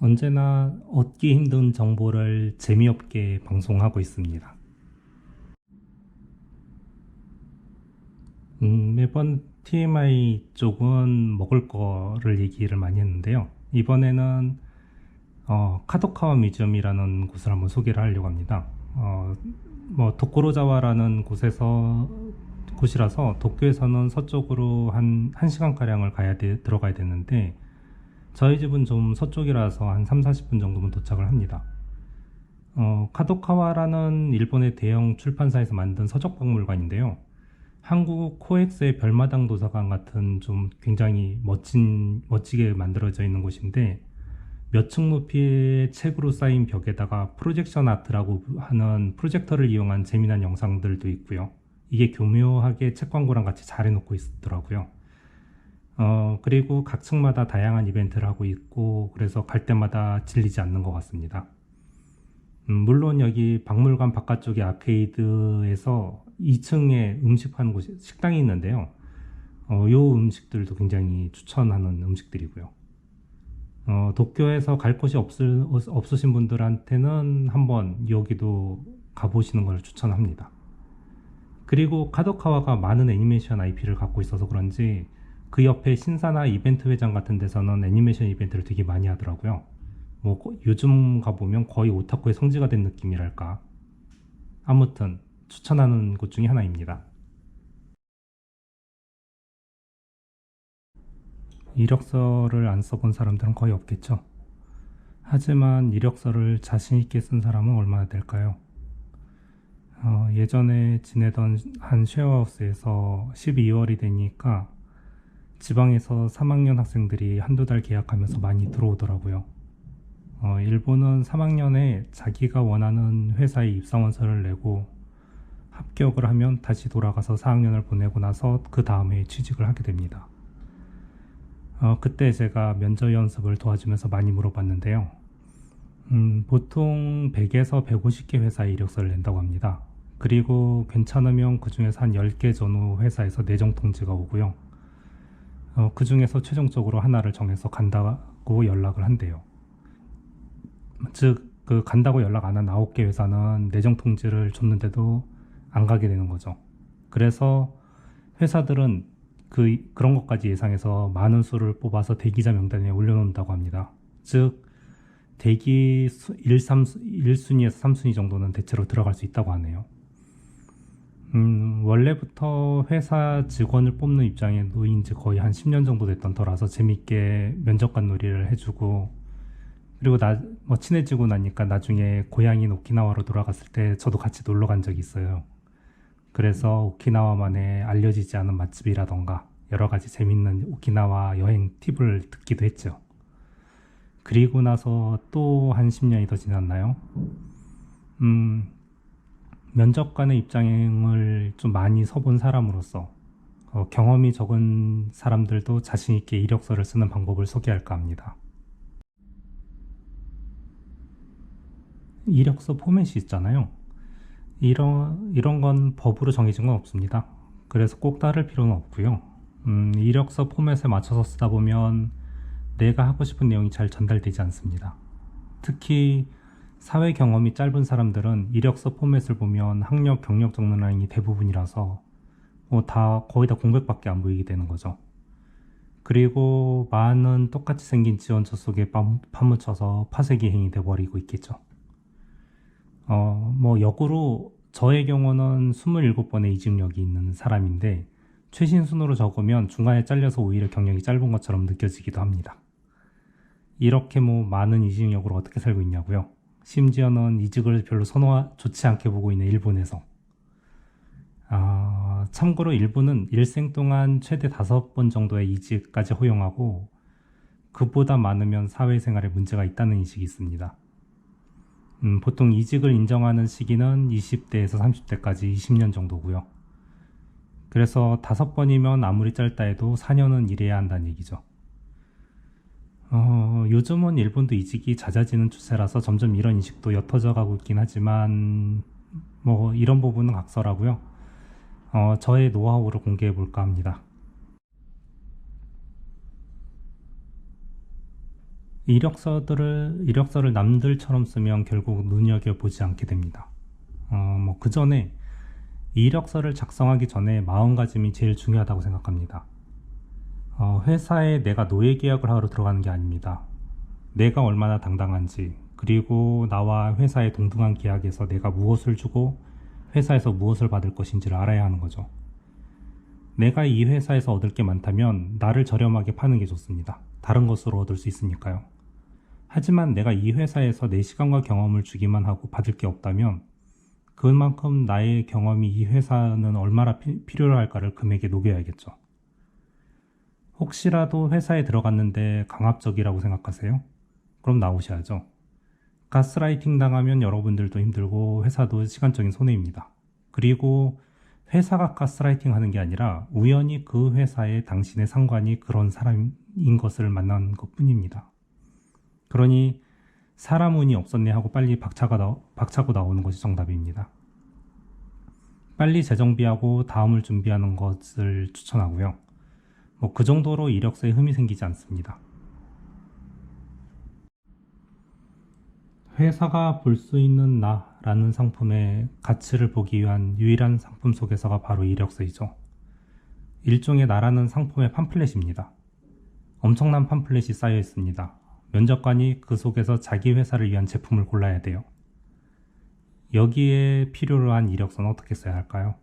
언제나 얻기 힘든 정보를 재미없게 방송하고 있습니다. 매번 TMI 쪽은 먹을 거를 얘기를 많이 했는데요. 이번에는 카도카와 뮤지엄이라는 곳을 한번 소개를 하려고 합니다. 도쿠로자와라는 곳이라서 도쿄에서는 서쪽으로 한 1시간가량을 들어가야 되는데 저희 집은 좀 서쪽이라서 한 3, 40분 정도면 도착을 합니다. 카도카와라는 일본의 대형 출판사에서 만든 서적박물관인데요. 한국 코엑스의 별마당 도서관 같은 좀 굉장히 멋지게 만들어져 있는 곳인데 몇 층 높이의 책으로 쌓인 벽에다가 프로젝션 아트라고 하는 프로젝터를 이용한 재미난 영상들도 있고요. 이게 교묘하게 책 광고랑 같이 잘 해놓고 있더라고요. 그리고 각 층마다 다양한 이벤트를 하고 있고 그래서 갈 때마다 질리지 않는 것 같습니다. 물론 여기 박물관 바깥쪽의 아케이드에서 2층에 음식 파는 곳이 식당이 있는데요. 요 음식들도 굉장히 추천하는 음식들이고요. 도쿄에서 갈 곳이 없으신 분들한테는 한번 여기도 가보시는 걸 추천합니다. 그리고 카도카와가 많은 애니메이션 IP를 갖고 있어서 그런지 그 옆에 신사나 이벤트 회장 같은 데서는 애니메이션 이벤트를 되게 많이 하더라고요. 요즘 가보면 거의 오타쿠의 성지가 된 느낌이랄까. 아무튼 추천하는 곳 중에 하나입니다. 이력서를 안 써본 사람들은 거의 없겠죠. 하지만 이력서를 자신있게 쓴 사람은 얼마나 될까요? 예전에 지내던 한 쉐어하우스에서 12월이 되니까 지방에서 3학년 학생들이 한두 달 계약하면서 많이 들어오더라고요. 일본은 3학년에 자기가 원하는 회사에 입사원서를 내고 합격을 하면 다시 돌아가서 4학년을 보내고 나서 그 다음에 취직을 하게 됩니다. 그때 제가 면접 연습을 도와주면서 많이 물어봤는데요. 보통 100에서 150개 회사에 이력서를 낸다고 합니다. 그리고 괜찮으면 그 중에서 한 10개 전후 회사에서 내정 통지가 오고요. 그 중에서 최종적으로 하나를 정해서 간다고 연락을 한대요. 즉, 그 간다고 연락 안 한 9개 회사는 내정 통지를 줬는데도 안 가게 되는 거죠. 그래서 회사들은 그런 것까지 예상해서 많은 수를 뽑아서 대기자 명단에 올려놓는다고 합니다. 즉, 대기 1순위에서 3순위 정도는 대체로 들어갈 수 있다고 하네요. 원래부터 회사 직원을 뽑는 입장에 놓인 지 거의 한 10년 정도 됐던 터라서 재밌게 면접관 놀이를 해주고 그리고 친해지고 나니까 나중에 고향인 오키나와로 돌아갔을 때 저도 같이 놀러 간 적이 있어요. 그래서 오키나와만의 알려지지 않은 맛집이라던가 여러 가지 재밌는 오키나와 여행 팁을 듣기도 했죠. 그리고 나서 또 한 10년이 더 지났나요? 면접관의 입장을 좀 많이 서본 사람으로서 경험이 적은 사람들도 자신있게 이력서를 쓰는 방법을 소개할까 합니다. 이력서 포맷이 있잖아요. 이런 건 법으로 정해진 건 없습니다. 그래서 꼭 따를 필요는 없고요. 이력서 포맷에 맞춰서 쓰다 보면 내가 하고 싶은 내용이 잘 전달되지 않습니다. 특히 사회 경험이 짧은 사람들은 이력서 포맷을 보면 학력, 경력 적는 라인이 대부분이라서 거의 다 공백밖에 안 보이게 되는 거죠. 그리고 많은 똑같이 생긴 지원서 속에 파묻혀서 파쇄기 행위 돼버리고 있겠죠. 역으로 저의 경우는 27번의 이직력이 있는 사람인데 최신 순으로 적으면 중간에 잘려서 오히려 경력이 짧은 것처럼 느껴지기도 합니다. 이렇게 많은 이직력으로 어떻게 살고 있냐고요? 심지어는 이직을 별로 좋지 않게 보고 있는 일본에서. 참고로 일본은 일생 동안 최대 5번 정도의 이직까지 허용하고 그보다 많으면 사회생활에 문제가 있다는 인식이 있습니다. 보통 이직을 인정하는 시기는 20대에서 30대까지 20년 정도고요. 그래서 5번이면 아무리 짧다 해도 4년은 일해야 한다는 얘기죠. 요즘은 일본도 이직이 잦아지는 추세라서 점점 이런 인식도 옅어져 가고 있긴 하지만 이런 부분은 각설하고요. 저의 노하우를 공개해 볼까 합니다. 이력서를 남들처럼 쓰면 결국 눈여겨보지 않게 됩니다. 그 전에 이력서를 작성하기 전에 마음가짐이 제일 중요하다고 생각합니다. 회사에 내가 노예 계약을 하러 들어가는 게 아닙니다. 내가 얼마나 당당한지, 그리고 나와 회사의 동등한 계약에서 내가 무엇을 주고 회사에서 무엇을 받을 것인지를 알아야 하는 거죠. 내가 이 회사에서 얻을 게 많다면 나를 저렴하게 파는 게 좋습니다. 다른 것으로 얻을 수 있으니까요. 하지만 내가 이 회사에서 내 시간과 경험을 주기만 하고 받을 게 없다면 그만큼 나의 경험이 이 회사는 얼마나 필요로 할까를 금액에 녹여야겠죠. 혹시라도 회사에 들어갔는데 강압적이라고 생각하세요? 그럼 나오셔야죠. 가스라이팅 당하면 여러분들도 힘들고 회사도 시간적인 손해입니다. 그리고 회사가 가스라이팅 하는 게 아니라 우연히 그 회사에 당신의 상관이 그런 사람인 것을 만난 것 뿐입니다. 그러니 사람 운이 없었네 하고 빨리 박차고 나오는 것이 정답입니다. 빨리 재정비하고 다음을 준비하는 것을 추천하고요. 그 정도로 이력서에 흠이 생기지 않습니다. 회사가 볼 수 있는 나라는 상품의 가치를 보기 위한 유일한 상품 소개서가 바로 이력서이죠. 일종의 나라는 상품의 팜플렛입니다. 엄청난 팜플렛이 쌓여 있습니다. 면접관이 그 속에서 자기 회사를 위한 제품을 골라야 돼요. 여기에 필요로 한 이력서는 어떻게 써야 할까요?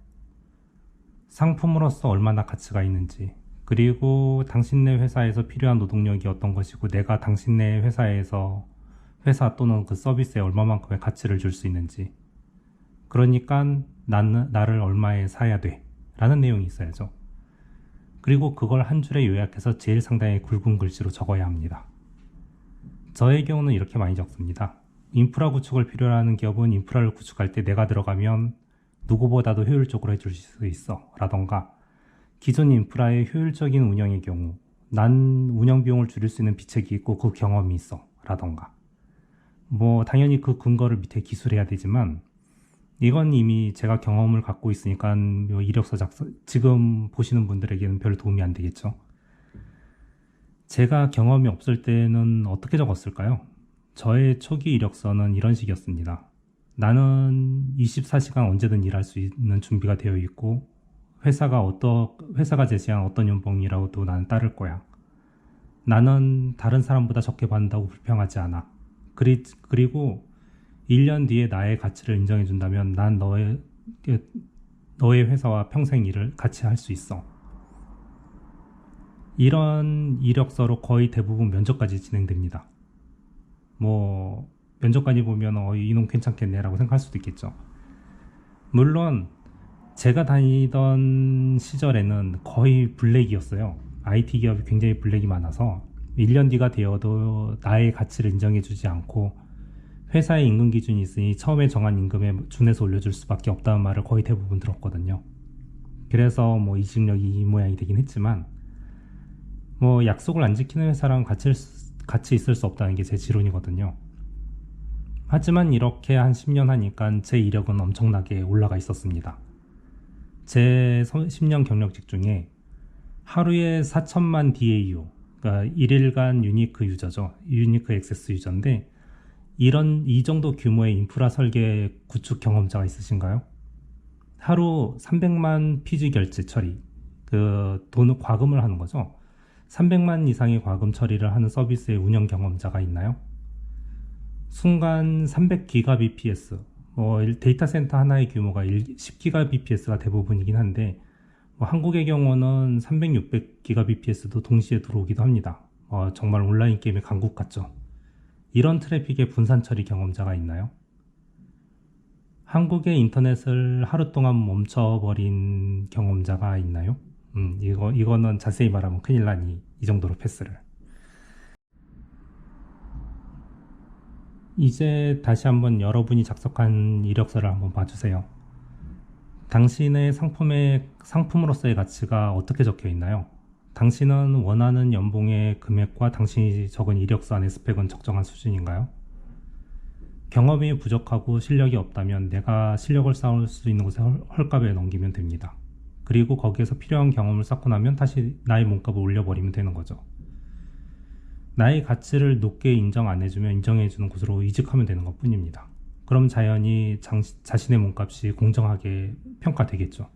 상품으로서 얼마나 가치가 있는지, 그리고 당신네 회사에서 필요한 노동력이 어떤 것이고 내가 당신네 회사 또는 그 서비스에 얼마만큼의 가치를 줄 수 있는지, 그러니까 나를 얼마에 사야 돼 라는 내용이 있어야죠. 그리고 그걸 한 줄에 요약해서 제일 상단에 굵은 글씨로 적어야 합니다. 저의 경우는 이렇게 많이 적습니다. 인프라 구축을 필요로 하는 기업은 인프라를 구축할 때 내가 들어가면 누구보다도 효율적으로 해줄 수 있어 라던가, 기존 인프라의 효율적인 운영의 경우 난 운영 비용을 줄일 수 있는 비책이 있고 그 경험이 있어 라던가, 당연히 그 근거를 밑에 기술해야 되지만 이건 이미 제가 경험을 갖고 있으니까 이력서 지금 보시는 분들에게는 별 도움이 안 되겠죠. 제가 경험이 없을 때는 어떻게 적었을까요? 저의 초기 이력서는 이런 식이었습니다. 나는 24시간 언제든 일할 수 있는 준비가 되어 있고 회사가 제시한 어떤 연봉이라고도 나는 따를 거야. 나는 다른 사람보다 적게 받는다고 불평하지 않아. 그리고 1년 뒤에 나의 가치를 인정해 준다면 난 너의 회사와 평생 일을 같이 할 수 있어. 이런 이력서로 거의 대부분 면접까지 진행됩니다. 면접관이 보면 이놈 괜찮겠네 라고 생각할 수도 있겠죠. 물론 제가 다니던 시절에는 거의 블랙이었어요. IT 기업이 굉장히 블랙이 많아서 1년 뒤가 되어도 나의 가치를 인정해 주지 않고 회사의 임금 기준이 있으니 처음에 정한 임금에 준해서 올려줄 수밖에 없다는 말을 거의 대부분 들었거든요. 그래서 이직력이 이 모양이 되긴 했지만 약속을 안 지키는 회사랑 같이 있을 수 없다는 게 제 지론이거든요. 하지만 이렇게 한 10년 하니까 제 이력은 엄청나게 올라가 있었습니다. 제 10년 경력직 중에 하루에 4천만 DAU, 그러니까 1일간 유니크 유저죠. 유니크 액세스 유저인데 이 정도 규모의 인프라 설계 구축 경험자가 있으신가요? 하루 300만 피지 결제 처리, 돈을 과금을 하는 거죠. 300만 이상의 과금 처리를 하는 서비스의 운영 경험자가 있나요? 순간 300GBps, 데이터 센터 하나의 규모가 10GBps가 대부분이긴 한데 한국의 경우는 300, 600GBps도 동시에 들어오기도 합니다. 정말 온라인 게임의 강국 같죠. 이런 트래픽의 분산 처리 경험자가 있나요? 한국의 인터넷을 하루 동안 멈춰버린 경험자가 있나요? 이거는 자세히 말하면 큰일 나니 이 정도로 패스를. 이제 다시 한번 여러분이 작성한 이력서를 한번 봐주세요. 당신의 상품으로서의 가치가 어떻게 적혀 있나요? 당신은 원하는 연봉의 금액과 당신이 적은 이력서 안의 스펙은 적정한 수준인가요? 경험이 부족하고 실력이 없다면 내가 실력을 쌓을 수 있는 곳에 헐값에 넘기면 됩니다. 그리고 거기에서 필요한 경험을 쌓고 나면 다시 나의 몸값을 올려버리면 되는 거죠. 나의 가치를 높게 인정 안 해주면 인정해주는 곳으로 이직하면 되는 것 뿐입니다. 그럼 자연히 자신의 몸값이 공정하게 평가되겠죠.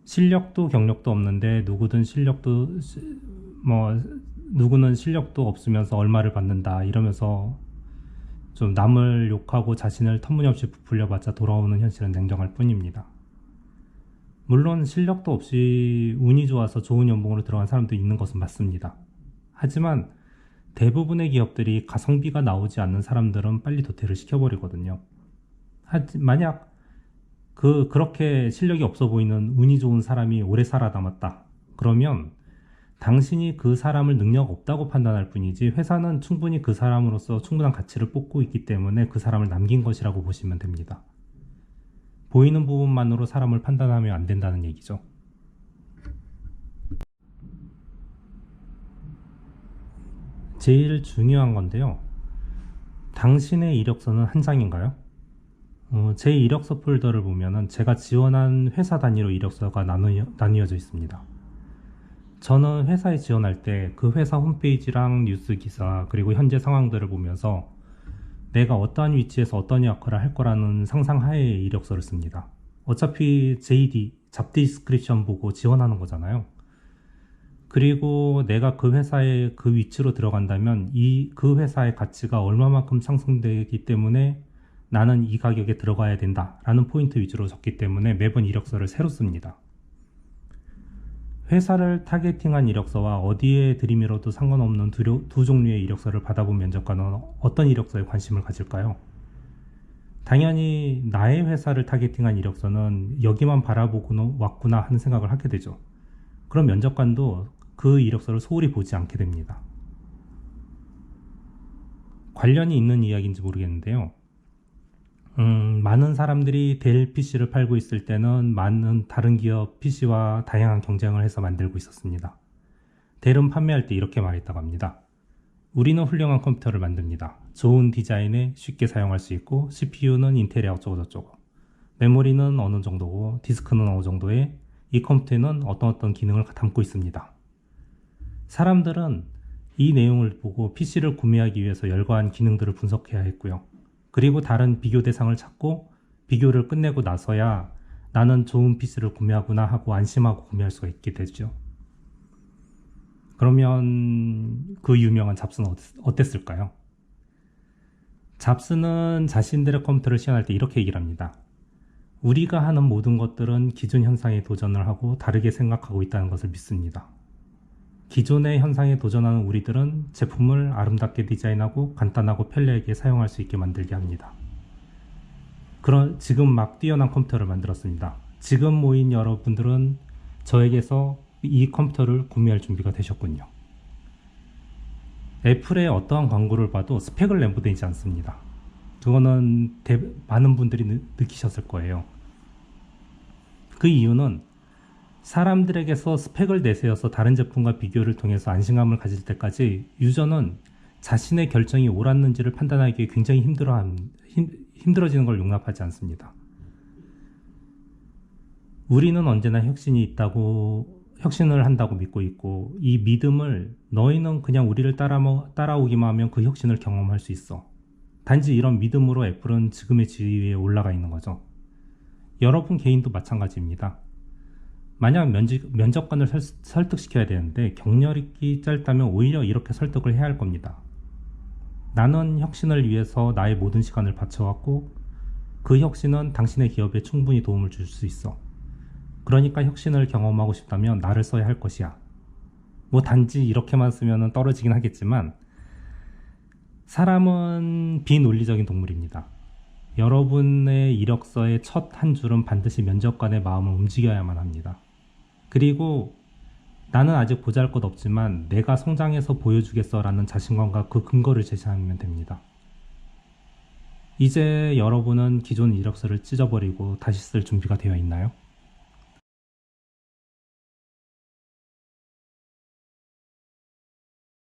실력도 경력도 없는데 누구는 실력도 없으면서 얼마를 받는다 이러면서 좀 남을 욕하고 자신을 터무니없이 부풀려봤자 돌아오는 현실은 냉정할 뿐입니다. 물론 실력도 없이 운이 좋아서 좋은 연봉으로 들어간 사람도 있는 것은 맞습니다. 하지만 대부분의 기업들이 가성비가 나오지 않는 사람들은 빨리 도태를 시켜버리거든요. 만약 그렇게 실력이 없어 보이는 운이 좋은 사람이 오래 살아남았다. 그러면 당신이 그 사람을 능력 없다고 판단할 뿐이지 회사는 충분히 그 사람으로서 충분한 가치를 뽑고 있기 때문에 그 사람을 남긴 것이라고 보시면 됩니다. 보이는 부분만으로 사람을 판단하면 안 된다는 얘기죠. 제일 중요한 건데요. 당신의 이력서는 한 장인가요? 제 이력서 폴더를 보면은 제가 지원한 회사 단위로 이력서가 나뉘어져 있습니다. 저는 회사에 지원할 때 그 회사 홈페이지랑 뉴스 기사 그리고 현재 상황들을 보면서 내가 어떠한 위치에서 어떤 역할을 할 거라는 상상하에 이력서를 씁니다. 어차피 JD, 잡 디스크립션 보고 지원하는 거잖아요. 그리고 내가 그 회사에 그 위치로 들어간다면 그 회사의 가치가 얼마만큼 상승되기 때문에 나는 이 가격에 들어가야 된다 라는 포인트 위주로 적기 때문에 매번 이력서를 새로 씁니다. 회사를 타겟팅한 이력서와 어디에 들이밀어도 상관없는 두 종류의 이력서를 받아본 면접관은 어떤 이력서에 관심을 가질까요? 당연히 나의 회사를 타겟팅한 이력서는 여기만 바라보고 왔구나 하는 생각을 하게 되죠. 그럼 면접관도 그 이력서를 소홀히 보지 않게 됩니다. 관련이 있는 이야기인지 모르겠는데요. 많은 사람들이 델 PC를 팔고 있을 때는 많은 다른 기업 PC와 다양한 경쟁을 해서 만들고 있었습니다. 델은 판매할 때 이렇게 말했다고 합니다. 우리는 훌륭한 컴퓨터를 만듭니다. 좋은 디자인에 쉽게 사용할 수 있고 CPU는 인텔이 어쩌고저쩌고 메모리는 어느 정도고 디스크는 어느 정도에 이 컴퓨터는 어떤 기능을 담고 있습니다. 사람들은 이 내용을 보고 PC를 구매하기 위해서 열거한 기능들을 분석해야 했고요. 그리고 다른 비교 대상을 찾고 비교를 끝내고 나서야 나는 좋은 PC를 구매하구나 하고 안심하고 구매할 수가 있게 되죠. 그러면 그 유명한 잡스는 어땠을까요? 잡스는 자신들의 컴퓨터를 시연할 때 이렇게 얘기를 합니다. 우리가 하는 모든 것들은 기존 현상에 도전을 하고 다르게 생각하고 있다는 것을 믿습니다. 기존의 현상에 도전하는 우리들은 제품을 아름답게 디자인하고 간단하고 편리하게 사용할 수 있게 만들게 합니다. 지금 막 뛰어난 컴퓨터를 만들었습니다. 지금 모인 여러분들은 저에게서 이 컴퓨터를 구매할 준비가 되셨군요. 애플의 어떠한 광고를 봐도 스펙을 내보내지 않습니다. 그거는 많은 분들이 느끼셨을 거예요. 그 이유는 사람들에게서 스펙을 내세워서 다른 제품과 비교를 통해서 안심감을 가질 때까지 유저는 자신의 결정이 옳았는지를 판단하기에 굉장히 힘들어지는 걸 용납하지 않습니다. 우리는 언제나 혁신을 한다고 믿고 있고 이 믿음을 너희는 그냥 우리를 따라오기만 하면 그 혁신을 경험할 수 있어. 단지 이런 믿음으로 애플은 지금의 지위에 올라가 있는 거죠. 여러분 개인도 마찬가지입니다. 만약 면접관을 설득시켜야 되는데 경력이 짧다면 오히려 이렇게 설득을 해야 할 겁니다. 나는 혁신을 위해서 나의 모든 시간을 바쳐왔고 그 혁신은 당신의 기업에 충분히 도움을 줄 수 있어. 그러니까 혁신을 경험하고 싶다면 나를 써야 할 것이야. 단지 이렇게만 쓰면 떨어지긴 하겠지만 사람은 비논리적인 동물입니다. 여러분의 이력서의 첫 한 줄은 반드시 면접관의 마음을 움직여야만 합니다. 그리고 나는 아직 보잘것없지만 내가 성장해서 보여주겠어 라는 자신감과 그 근거를 제시하면 됩니다. 이제 여러분은 기존 이력서를 찢어버리고 다시 쓸 준비가 되어 있나요?